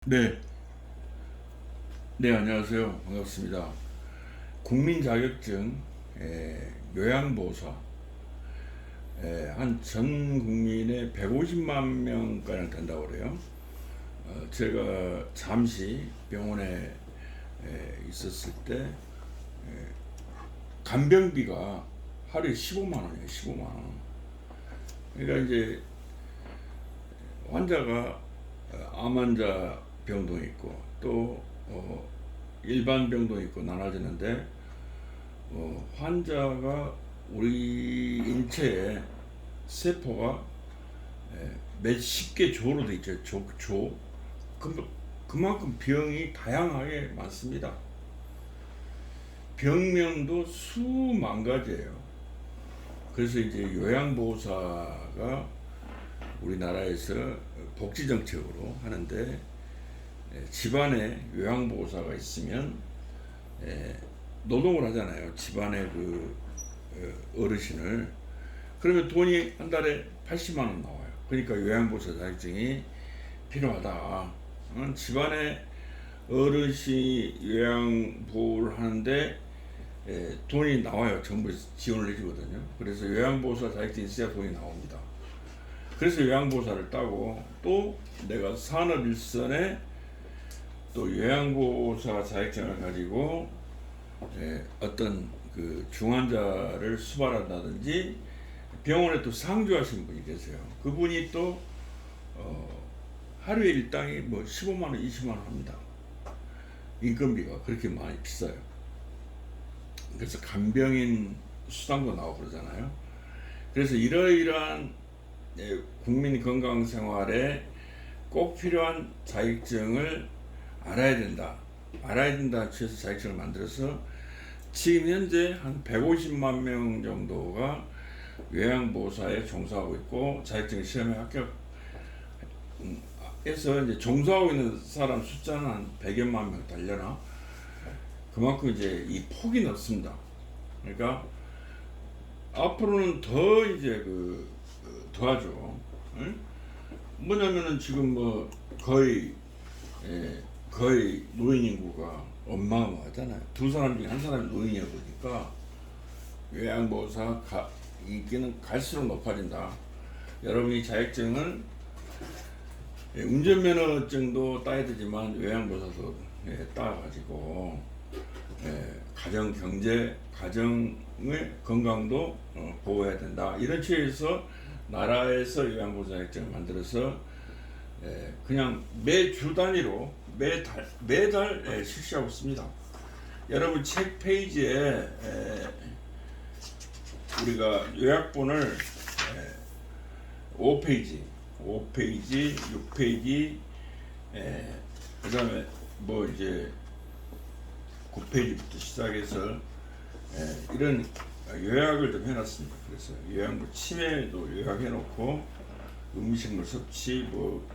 네, 네, 안녕하세요. 반갑습니다. 국민 자격증 요양보호사 한 전 국민의 150만 명가량 된다고 그래요. 제가 잠시 병원에 있었을 때 간병비가 하루에 15만 원이에요. 15만 원. 그러니까 이제 환자가 암 환자 병동이 있고 또 일반 병동이 있고 나눠지는데 환자가 우리 인체에 세포가 몇십 개 조로 돼 있죠. 조. 그만큼 병이 다양하게 많습니다. 병명도 수만 가지예요. 그래서 이제 요양보호사가 우리나라에서 복지정책으로 하는데 집안에 요양보호사가 있으면 노동을 하잖아요. 집안에 그 어르신을. 그러면 돈이 한 달에 80만 원 나와요. 그러니까 요양보호사 자격증이 필요하다. 집안에 어르신 요양보호를 하는데 돈이 나와요. 정부에서 지원을 해주거든요. 그래서 요양보호사 자격증이 있어야 돈이 나옵니다. 그래서 요양보호사를 따고 또 내가 산업일선에 또 요양보호사 자격증을 가지고 어떤 그 중환자를 수발한다든지 병원에 또 상주하신 분이 계세요. 그분이 또 하루에 일당이 뭐 15만 원, 20만 원 합니다. 인건비가 그렇게 많이 비싸요. 그래서 간병인 수당도 나오고 그러잖아요. 그래서 이러이러한 국민 건강 생활에 꼭 필요한 자격증을 알아야 된다. 알아야 된다. 취해서 자격증을 만들어서 지금 현재 한 150만 명 정도가 요양보호사에 종사하고 있고 자격증 시험에 합격해서 이제 종사하고 있는 사람 숫자는 한 100여만 명 달려나. 그만큼 이제 이 폭이 넓습니다. 그러니까 앞으로는 더 이제 더하죠. 응? 뭐냐면은 지금 뭐 거의 노인 인구가 어마어마하잖아요. 두 사람 중에 한 사람이 노인이야 보니까 요양보호사 인기는 갈수록 높아진다. 여러분이 자격증을 운전면허증도 따야 되지만 요양보호사도 따가지고 가정 경제, 가정의 건강도 보호해야 된다. 이런 취지에서 나라에서 요양보호사 자격증을 만들어서 그냥 매주 단위로 매달 실시하고 있습니다. 여러분 책 페이지에 우리가 요약본을 5페이지, 6페이지, 그 다음에 뭐 이제 9페이지부터 시작해서 이런 요약을 좀 해놨습니다. 그래서 요양부 치매도 요약해놓고 음식물 섭취, 뭐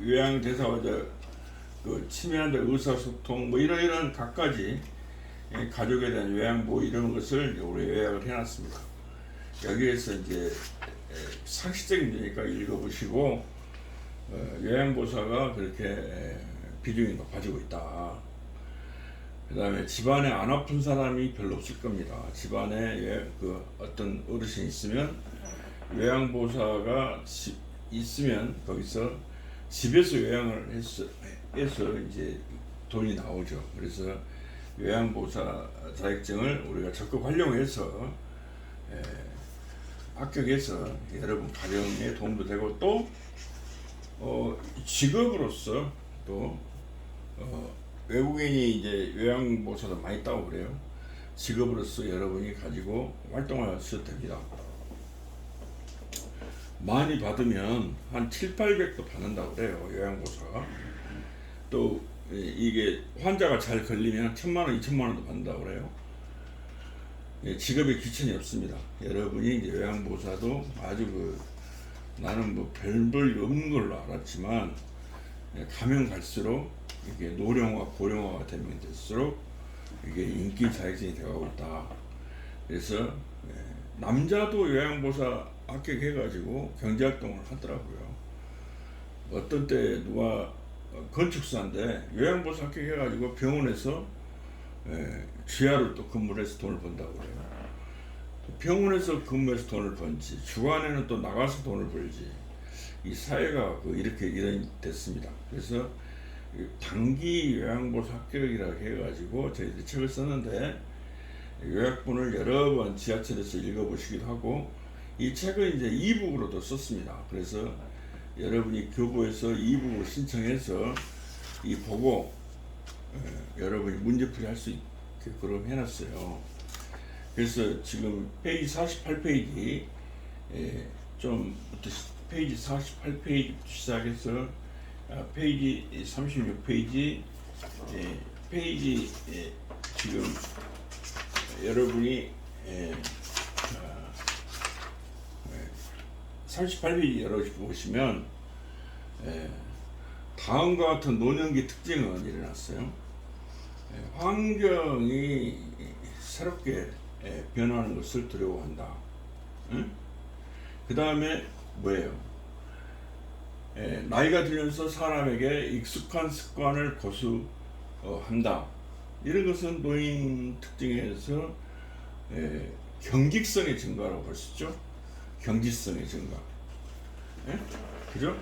요양대사와 그 치매환자 의사소통, 뭐 이런 각가지 가족에 대한 요양보 이런 것을 우리 요약을 해놨습니다. 여기에서 이제 상식적인 거니까 읽어보시고 요양보호사가 그렇게 비중이 높아지고 있다. 그 다음에 집안에 안 아픈 사람이 별로 없을 겁니다. 집안에 그 어떤 어르신이 있으면 요양보호사가 있으면 거기서 집에서 요양을 해서 이제 돈이 나오죠. 그래서 요양보호사 자격증을 우리가 적극 활용해서 합격해서 여러분 가정에 도움도 되고 또 직업으로서 또 외국인이 이제 요양보호사도 많이 있다고 그래요. 직업으로서 여러분이 가지고 활동하셔도 됩니다. 많이 받으면 한 7, 800도 받는다고 그래요. 요양보호사가. 또 이게 환자가 잘 걸리면 1,000만 원, 2,000만 원도 받는다고 그래요. 직업에 귀천이 없습니다. 여러분이 이제 요양보호사도 아주 나는 뭐 별볼 없는 걸로 알았지만 가면 갈수록 이게 노령화, 고령화가 되면 될수록 이게 인기 자격증이 되어가고 있다. 그래서 남자도 요양보호사 합격해가지고 경제활동을 하더라고요. 어떤 때 누가 건축사인데 요양보호사 합격해가지고 병원에서 지하로 또 근무를 해서 돈을 번다고 그래요. 병원에서 근무해서 돈을 번지 주간에는 또 나가서 돈을 벌지. 이 사회가 이렇게 됐습니다. 그래서 단기 요양보호사 합격이라고 해가지고 저희들이 책을 썼는데 요약본을 여러 번 지하철에서 읽어보시기도 하고 이 책은 이제 이북으로도 썼습니다. 그래서 여러분이 교보에서 이북으로 신청해서 이 보고 여러분이 문제풀이 할 수 있게끔 해놨어요. 그래서 지금 페이지 48페이지 좀부터 페이지 48페이지부터 시작해서 페이지 36페이지 페이지 지금 여러분이 38페이지 열어보시면 다음과 같은 노년기 특징은 일어났어요. 환경이 새롭게 변하는 것을 두려워한다. 그 다음에 뭐예요? 나이가 들면서 사람에게 익숙한 습관을 고수한다. 이런 것은 노인 특징에서 경직성의 증가라고 볼 수 있죠. 경직성의 증가. 그죠?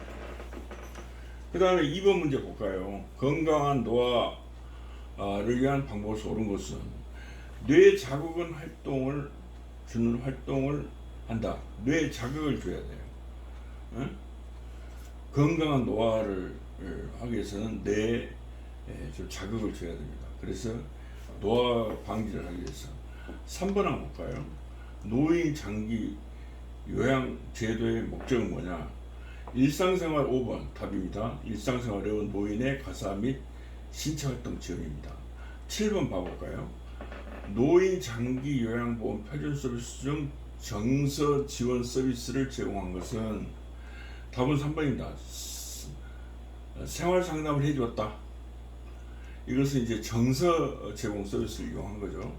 그 다음에 2번 문제 볼까요? 건강한 노화를 위한 방법을 옳은 것은 뇌 자극은 주는 활동을 한다. 뇌 자극을 줘야 돼요. 건강한 노화를 하기 위해서는 뇌에 좀 자극을 줘야 됩니다. 그래서 노화 방지를 하기 위해서 3번 한번 볼까요? 노인 장기 요양 제도의 목적은 뭐냐? 일상생활 5번 답입니다. 일상생활 어려운 노인의 가사 및 신체활동 지원입니다. 7번 봐볼까요? 노인 장기 요양보험 표준 서비스 중 정서 지원 서비스를 제공한 것은 답은 3번입니다. 생활 상담을 해주었다. 이것은 이제 정서 제공 서비스를 이용한 거죠.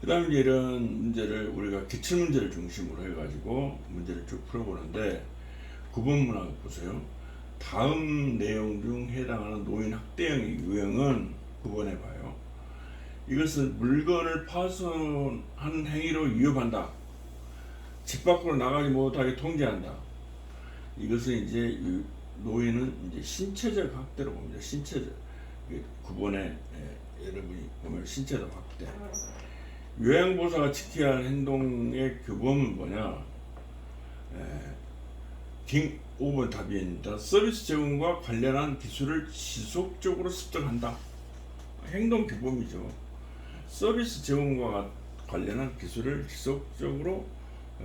그 다음에 이런 문제를 우리가 기출문제를 중심으로 해가지고 문제를 쭉 풀어보는데 9번 문항 보세요. 다음 내용 중 해당하는 노인 학대형의 유형은 9번에 봐요. 이것은 물건을 파손한 행위로 위협한다. 집 밖으로 나가지 못하게 통제한다. 이것은 이제 노인은 이제 신체적 학대로 봅니다. 신체적. 9번에 여러분이 보면 신체적 학대. 요양보호사가 지켜야 할 행동의 규범은 뭐냐? 5번 답입니다. 서비스 제공과 관련한 기술을 지속적으로 습득한다. 행동 규범이죠. 서비스 제공과 관련한 기술을 지속적으로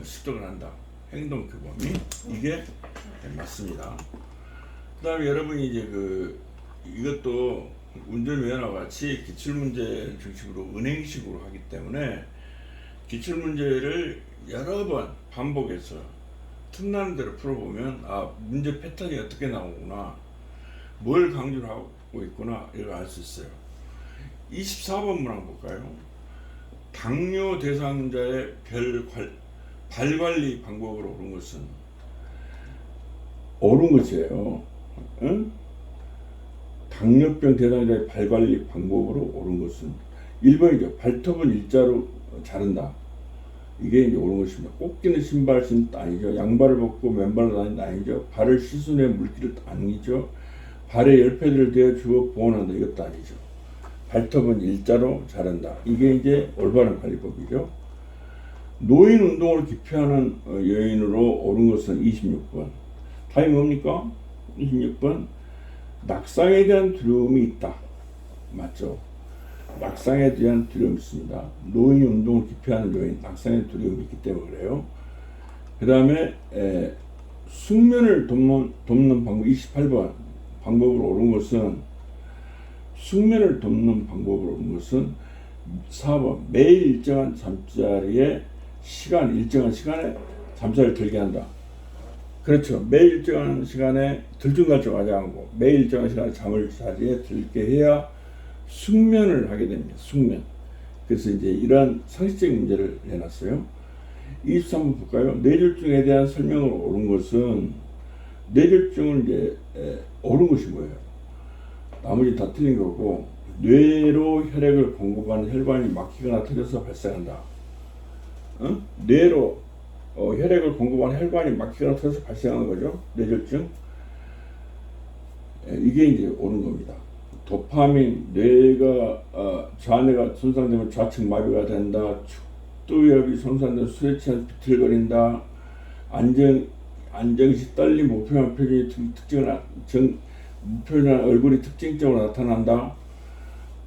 습득을 한다. 행동 규범이 이게 맞습니다. 그 다음에 여러분이 이제 이것도 운전면허와 같이 기출문제 중심으로 은행식으로 하기 때문에 기출문제를 여러 번 반복해서 틈나는 대로 풀어보면 문제 패턴이 어떻게 나오구나, 뭘 강조를 하고 있구나, 이걸 알 수 있어요. 24번 문항 볼까요? 당뇨 대상자의 발관리 방법으로 옳은 것은 옳은 것이에요. 응? 당뇨병 대상자의 발관리 방법으로 옳은 것은 1번이죠. 발톱은 일자로 자른다. 이게 이제 옳은 것입니다. 꼭 끼는 신발 신는 아니죠. 양발을 벗고 맨발로 다니는 아니죠. 발을 씻은 후에 물기를 아니죠. 발에 열패들을 대어 주어 보온한다. 이것도 아니죠. 발톱은 일자로 자른다. 이게 이제 올바른 관리법이죠. 노인 운동을 기피하는 요인으로 옳은 것은 26번. 답이 뭡니까? 26번. 낙상에 대한 두려움이 있다. 맞죠? 낙상에 대한 두려움이 있습니다. 노인이 운동을 기피하는 요인, 낙상의 두려움이 있기 때문에 그래요. 그 다음에 숙면을 돕는 방법, 28번 방법으로 옳은 것은 숙면을 돕는 방법으로 옳은 것은 4번 매일 일정한 잠자리에 일정한 시간에 잠자리를 들게 한다. 그렇죠. 매일 일정한 시간에 들쭉날쭉하지 않고 매일 일정한 시간에 잠을 자리에 들게 해야 숙면을 하게 됩니다. 숙면. 그래서 이제 이러한 상식적인 문제를 내놨어요. 23번 볼까요? 뇌졸중에 대한 설명으로 옳은 것은 뇌졸중을 이제 옳은 것이 뭐예요? 나머지 다 틀린 거고, 뇌로 혈액을 공급하는 혈관이 막히거나 터져서 발생한다. 뇌로 혈액을 공급하는 혈관이 막히거나 터져서 발생하는 거죠. 뇌졸중. 이게 이제 옳은 겁니다. 도파민, 뇌가 좌뇌가 손상되면 좌측 마비가 된다. 축두엽이 손상되면 술에 취해서 비틀거린다. 안정시 떨림, 무표현 표정이 무표현한 얼굴이 특징적으로 나타난다.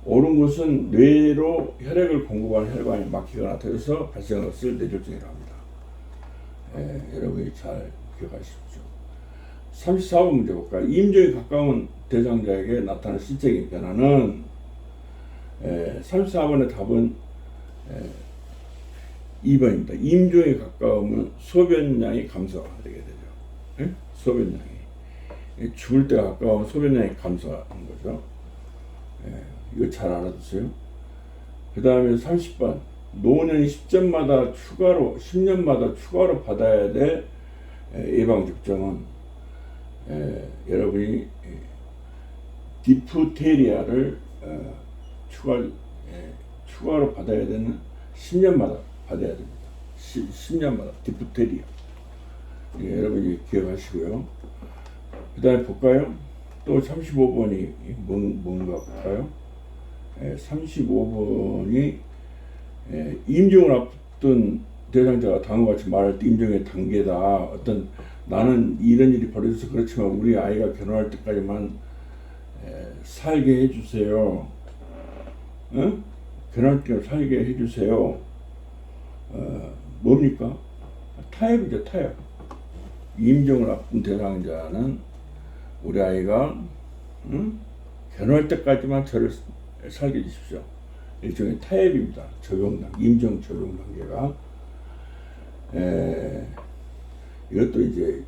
옳은 것은 뇌로 혈액을 공급하는 혈관이 막히거나 터져서 발생한 것을 뇌졸중이라고 합니다. 여러분이 잘 기억하십시오. 34번 문제 볼까요? 임종에 가까운 대상자에게 나타나는 신체적인 변화는 34번의 답은 2번입니다. 임종에 가까우면 소변량이 감소가 되게 되죠. 소변량이. 죽을 때 가까우면 소변량이 감소하는 거죠. 이거 잘 알아두세요. 그 다음에 30번. 노년이 10년마다 추가로 받아야 될 예방접종은 여러분이 디프테리아를 추가로 받아야 되는 10년마다 받아야 됩니다. 10년마다 디프테리아. 여러분이 기억하시고요. 그 다음에 볼까요? 또 35번이 뭔가 볼까요? 35번이 임종을 앞둔 대상자가 다음과 같이 말할 때 임종의 단계다. 어떤 나는 이런 일이 벌어져서 그렇지만 우리 아이가 결혼할 때까지만 살게 해주세요. 결혼할 때 살게 해주세요. 뭡니까? 타협이죠, 타협. 임종을 앞둔 대상자는 우리 아이가 결혼할 때까지만 저를 살게 해주십시오. 일종의 타협입니다. 임종 적용 단계가. 이것도 이제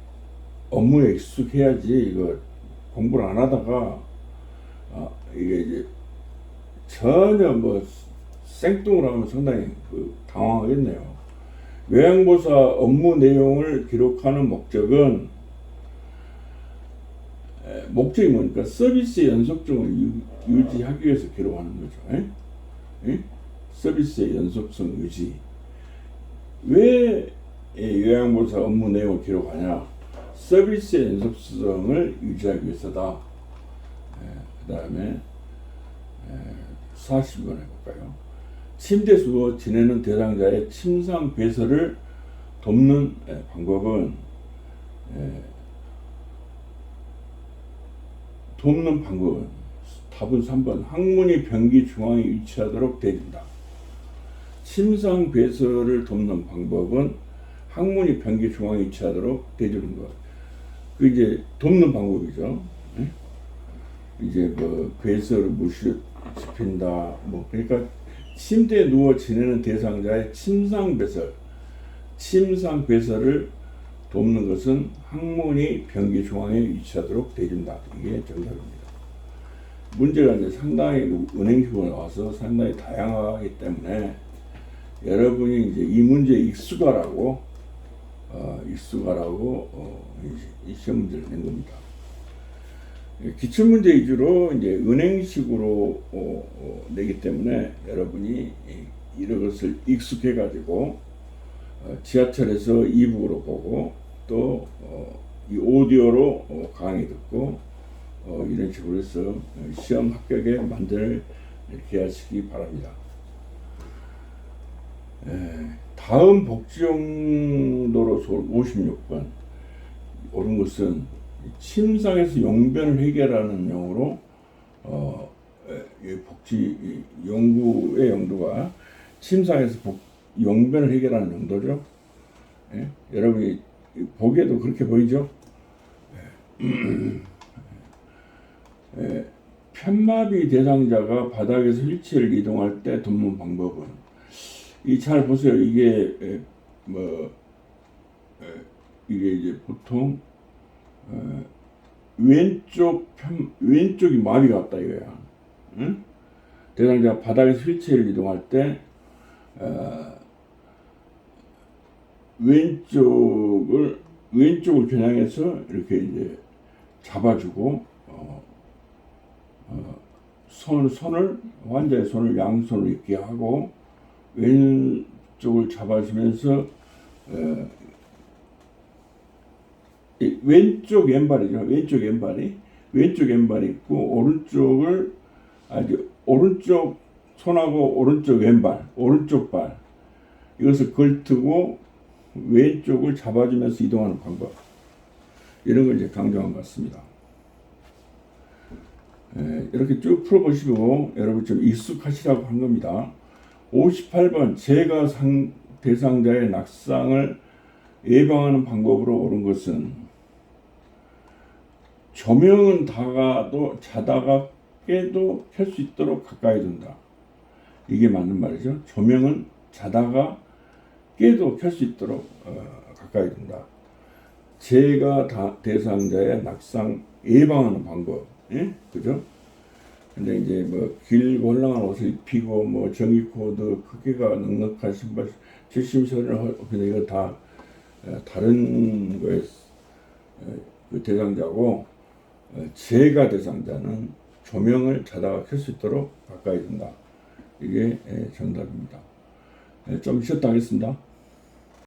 업무에 익숙해야지, 이거 공부를 안 하다가 이게 이제 전혀 생뚱을 하면 상당히 당황하겠네요. 요양보호사 업무 내용을 기록하는 목적이 뭐니까 서비스의 연속성을 유지하기 위해서 기록하는 거죠. 서비스의 연속성 유지. 왜 요양보호사 업무 내용을 기록하냐? 서비스의 연속성을 유지하기 위해서다. 그 다음에 40번 해볼까요? 침대에 누워 지내는 대상자의 침상 배설을 돕는 방법은 답은 3번. 항문이 변기 중앙에 위치하도록 되어준다. 침상 배설을 돕는 방법은 항문이 변기 중앙에 위치하도록 되어주는 것. 그 이제 돕는 방법이죠. 이제 배설을 무시로 집힌다. 그러니까 침대에 누워 지내는 대상자의 침상 배설을 돕는 것은 항문이 변기 중앙에 위치하도록 되어준다. 이게 정답입니다. 문제가 이제 상당히 은행식으로 나와서 상당히 다양하기 때문에 여러분이 이제 이 문제에 익숙하라고 이 시험 문제를 낸 겁니다. 기출문제 위주로 이제 은행식으로 내기 때문에 여러분이 이런 것을 익숙해 가지고 지하철에서 이북으로 보고 또 이 오디오로 강의 듣고 이런 식으로 해서 시험 합격에 만들 이렇게 하시기 바랍니다. 다음 복지용도로 56번. 옳은 것은 침상에서 용변을 해결하는 용어로 복지 연구의 용도가 침상에서 용변을 해결하는 용도죠. 여러분이 보기에도 그렇게 보이죠? 편마비 대상자가 바닥에서 휠체어를 이동할 때 돕는 방법은, 잘 보세요. 이게 이게 이제 보통 왼쪽이 마비가 왔다 이거야. 대상자가 바닥에서 휠체어를 이동할 때 왼쪽을 겨냥해서 이렇게 이제 잡아주고 환자의 손을 양손을 있게 하고 왼쪽을 잡아주면서 왼쪽 왼발이죠. 왼쪽 왼발이 있고 오른쪽 손하고 오른쪽 발 이것을 걸트고 왼쪽을 잡아주면서 이동하는 방법, 이런 걸 이제 강조한 것 같습니다. 이렇게 쭉 풀어보시고 여러분 좀 익숙하시라고 한 겁니다. 58번 제가 대상자의 낙상을 예방하는 방법으로 옳은 것은 조명은 자다가 깨도 켤 수 있도록 가까이 둔다. 이게 맞는 말이죠. 조명은 자다가 깨도 켤 수 있도록 가까이 둔다. 제가 대상자의 낙상 예방하는 방법, 그죠? 근데 이제 뭐 길고 헐렁한 옷을 입히고 뭐 전기 코드 크기가 넉넉한 신발, 실심서를 근데 이거 다 다른 거에 그 대상자고, 제가 대상자는 조명을 자다가 켤 수 있도록 가까이 둔다. 이게 정답입니다. 좀 쉬었다 하겠습니다.